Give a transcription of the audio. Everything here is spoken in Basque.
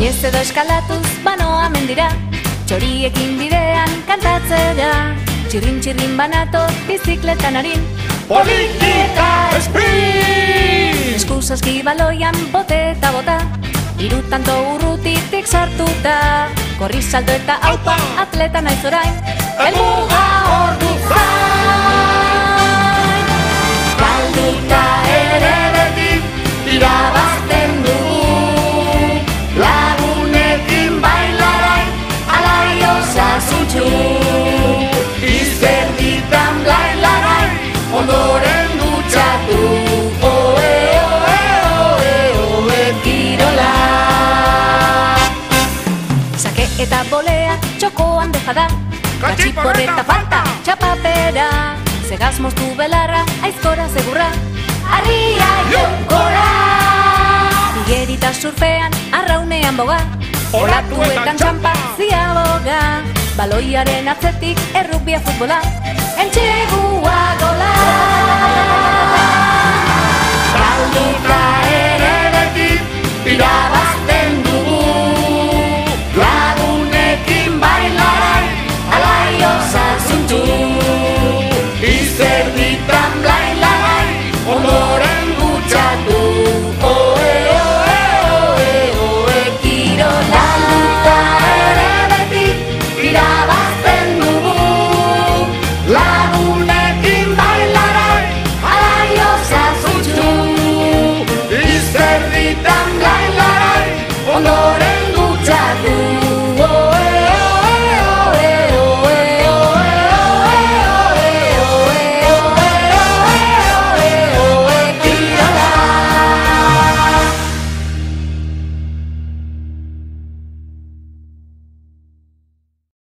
Oinez edo eskalatuz banoa mendira, txoriekin bidean kantatzera, txirrin-txirrin banato bizikletan harin, Politika sprint! Eskusaski baloian bote eta bota, hiru tanto urrutitik sartuta, korri salto eta aupa atleta naiz orain, helmuga ordu zain. Galduta ere beti irabazten dugu, lagunekin bailarai, alai osasuntxu. Izerditan blailarai, ondoren dutxatu, oe, oe, oe, oe, kirola. Sake eta bolea txokoan dejada, katxiporreta falta, txapapera, zegaz moztu belarra, aizkora segurra, harria jokora. Igerita surfean, arraunean boga, olatuetan txampa ziaboga, baloiaren atzetik errugbia futbola, entxegua gola. Galduta ere beti irabazten dugu, lagunekin bailarai, alai osasuntxu. Izerditan